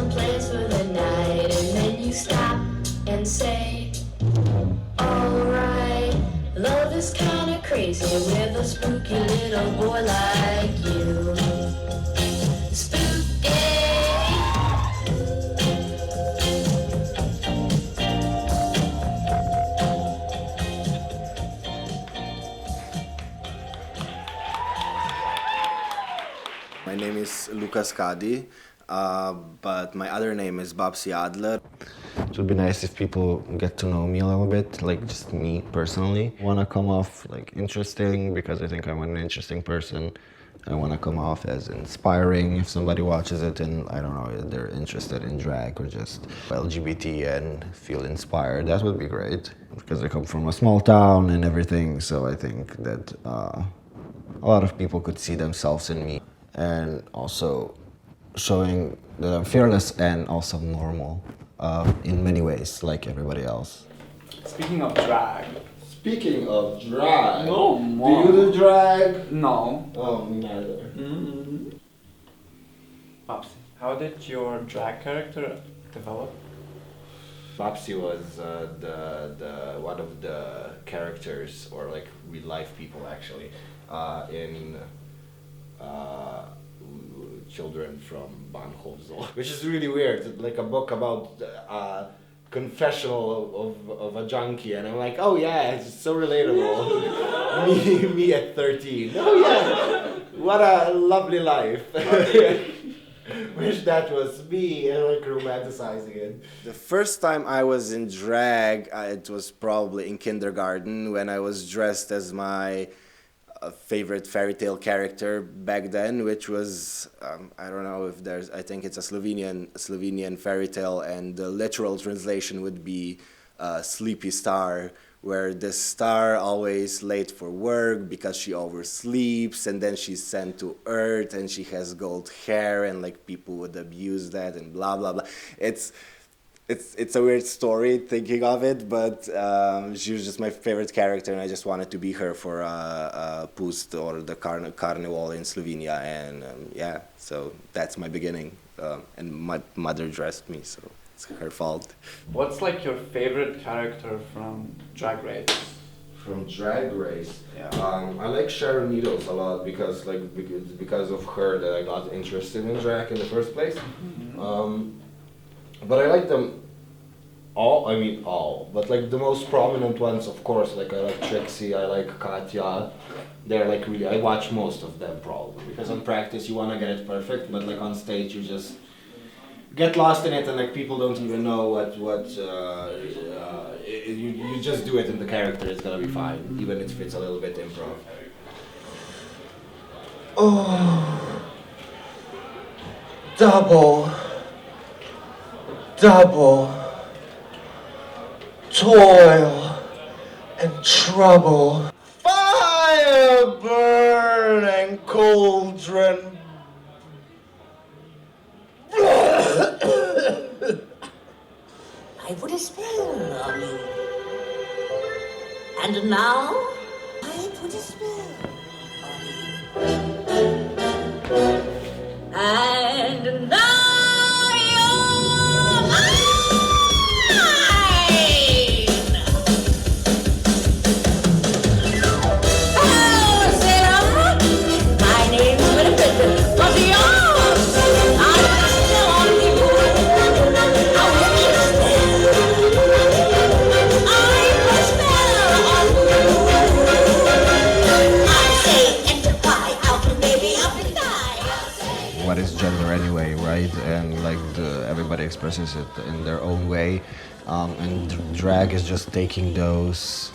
some plans for the night, and then you stop and say, alright, love is kinda crazy with a spooky little boy like you. Spooky. My name is Lucas Kadi, but my other name is Babsi Adler. It would be nice if people get to know me a little bit, like just me personally. I want to come off like interesting because I think I'm an interesting person. I want to come off as inspiring if somebody watches it and, I don't know, they're interested in drag or just LGBT and feel inspired. That would be great because I come from a small town and everything, so I think that a lot of people could see themselves in me. And also showing that I'm fearless and also normal in many ways, like everybody else. Speaking of drag. Speaking of drag, No, do Mom. you do drag? No. Oh, me neither. Babsi, how did your drag character develop? Babsi was the one of the characters, or like real life people actually, in Children from Bahnhofshof, which is really weird, like a book about confessional of a junkie, and I'm like, oh yeah, it's so relatable. me at 13. Oh yeah, what a lovely life. Wish that was me, and like romanticizing it. The first time I was in drag, it was probably in kindergarten when I was dressed as my favorite fairy tale character back then, which was I don't know if there's, I think it's a Slovenian fairy tale, and the literal translation would be Sleepy Star, where the star always late for work because she oversleeps, and then she's sent to Earth and she has gold hair, and like people would abuse that and blah blah blah. It's a weird story thinking of it, but she was just my favorite character, and I just wanted to be her for Pust or the Carnival in Slovenia, and yeah, so that's my beginning. And my mother dressed me, so it's her fault. What's like your favorite character from Drag Race? From Drag Race, Yeah. I like Sharon Needles a lot because of her that I got interested in drag in the first place. But I like them all, but like the most prominent ones, of course, like I like Trixie, I like Katya. They're like really, I watch most of them probably, because on practice you want to get it perfect, but like on stage you just get lost in it, and like people don't even know you just do it and the character is gonna be fine, even if it's a little bit improv. Oh, double toil and trouble. Fire burning cauldron. I put a spell on you. And now, I put a spell on you. And now you're mine! Hello, Sarah! My name's Winifred. What's yours? I put a spell on you. I put a spell on you. I say enter pie, out and baby, up and die. What is gender anyway, right? And like everybody expresses it in their own way, and drag is just taking those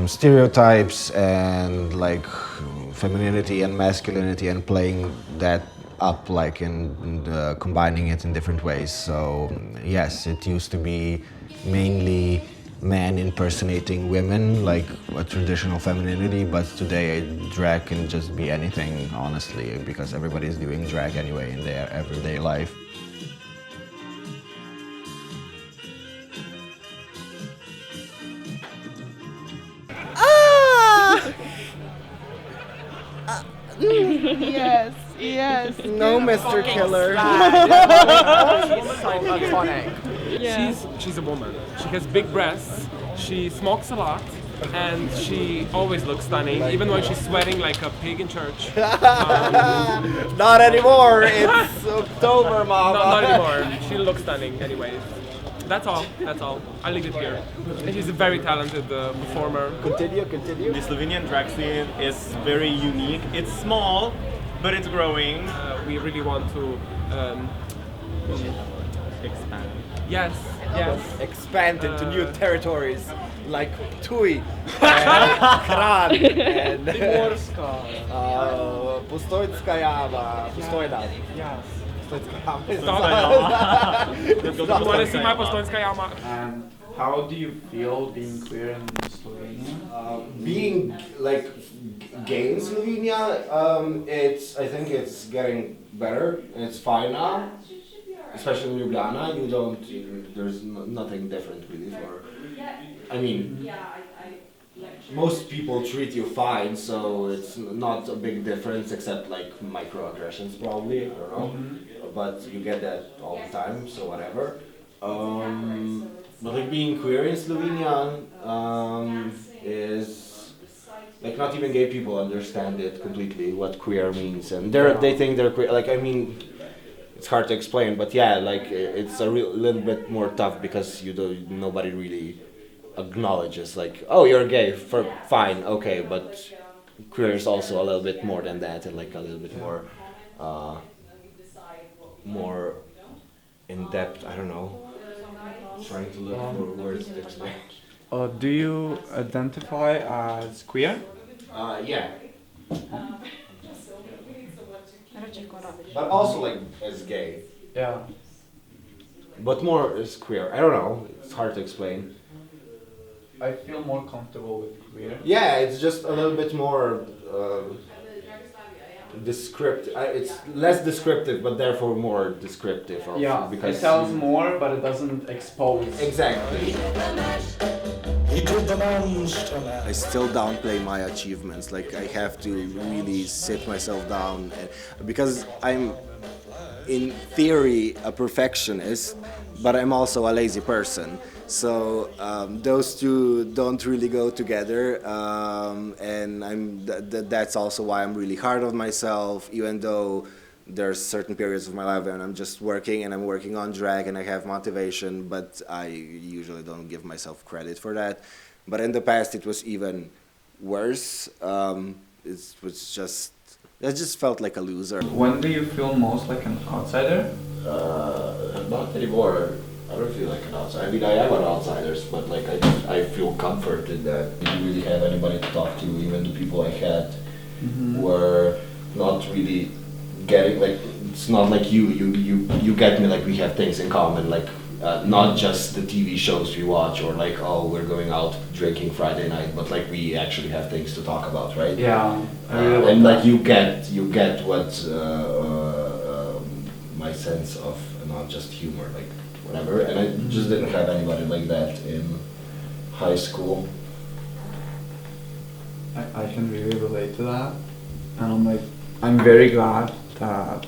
stereotypes and like femininity and masculinity and playing that up, like in combining it in different ways. So yes, it used to be mainly men impersonating women, like a traditional femininity, but today drag can just be anything, honestly, because everybody's doing drag anyway in their everyday life. Yes. Yes. No, Mr. Killer. She's a woman. She has big breasts. She smokes a lot. And she always looks stunning, even when she's sweating like a pig in church. Not anymore. It's October, mama. Not anymore. She looks stunning, anyways. That's all. That's all. I'll leave it here. And she's a very talented performer. Continue. The Slovenian drag scene is very unique. It's small, but it's growing. We really want to Expand. yes. Expand into new territories like Tui and Kran and Postojnska Jama. Postojna. Yes. You want to see my Postojnska Jama? And how do you feel being queer in Slovenia? Being like gay in Slovenia, I think it's getting better. It's fine now. Especially in Ljubljana, there's nothing different really I mean, most people treat you fine, so it's not a big difference except like microaggressions probably, I don't know. But you get that all the time, so whatever. But like being queer in Slovenia is like not even gay people understand it completely, what queer means, and they think they're queer. Like I mean, it's hard to explain, but yeah, like it's a little bit more tough because nobody really acknowledges like, oh, you're gay, fine, okay, but queer is also a little bit more than that, and like a little bit more in depth. I don't know. Trying to look for words to explain. Do you identify as queer? Yeah. But also like as gay. Yeah. But more as queer. I don't know. It's hard to explain. I feel more comfortable with queer. Yeah, it's just a little bit more descriptive. It's less descriptive, but therefore more descriptive. Because it tells more, but it doesn't expose. Exactly. I still downplay my achievements. Like I have to really sit myself down, because I'm, in theory, a perfectionist, but I'm also a lazy person. So those two don't really go together, and that's also why I'm really hard on myself, even though there's certain periods of my life when I'm just working and I'm working on drag and I have motivation, but I usually don't give myself credit for that. But in the past it was even worse. It was just, I just felt like a loser. When do you feel most like an outsider? Not anymore. I don't feel like an outsider. I mean, I am an outsider, but like I feel comfort in that. I didn't really have anybody to talk to. Even the people I had were not really getting, like, it's not like you get me, like we have things in common, like not just the TV shows we watch or like, oh, we're going out drinking Friday night, but like we actually have things to talk about, right? Yeah. And like you get what my sense of not just humor, like whatever, and I just didn't have anybody like that in high school. I can really relate to that, and I'm very glad that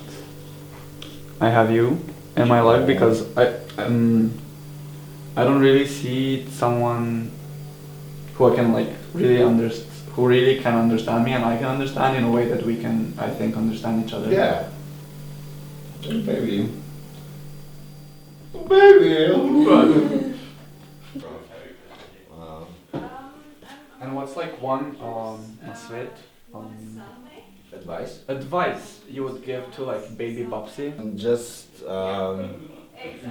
I have you in my life, because I don't really see someone who I can like really who really can understand me and I can understand in a way that we can, I think, understand each other. Yeah. Baby. And what's like one advice you would give to like baby Babsi? And just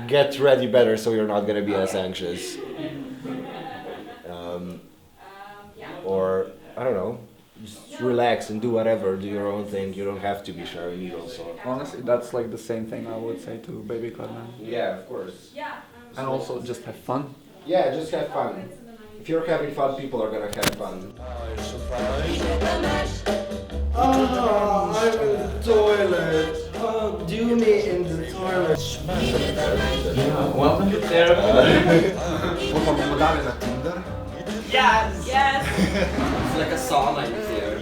get ready better so you're not gonna be as anxious. Or I don't know, just relax and do whatever, do your own thing. You don't have to be sharing needles. So. Honestly, that's like the same thing I would say to baby Clement. Yeah, of course. And also just have fun. Yeah, just have fun. If you're having fun, people are gonna have fun. Oh, I'm in the toilet. Oh, do me in the toilet. Yeah, welcome to therapy. Bomo dali na Tinder? Yes. It's like a sauna in here.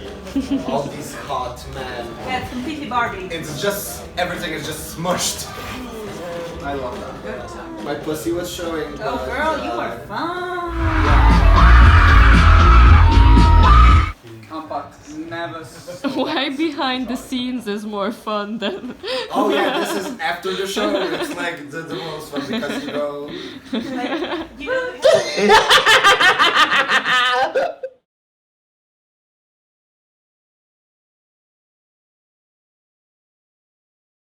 all these hot men. Yeah, it's completely Barbie. It's just, everything is just smushed. I love that. Good time. My pussy was showing. Oh, but, girl, you are fun. Compact, never. Why behind the scenes is more fun than... Oh yeah, this is after the show. It's like the most fun because you go. Like, you know,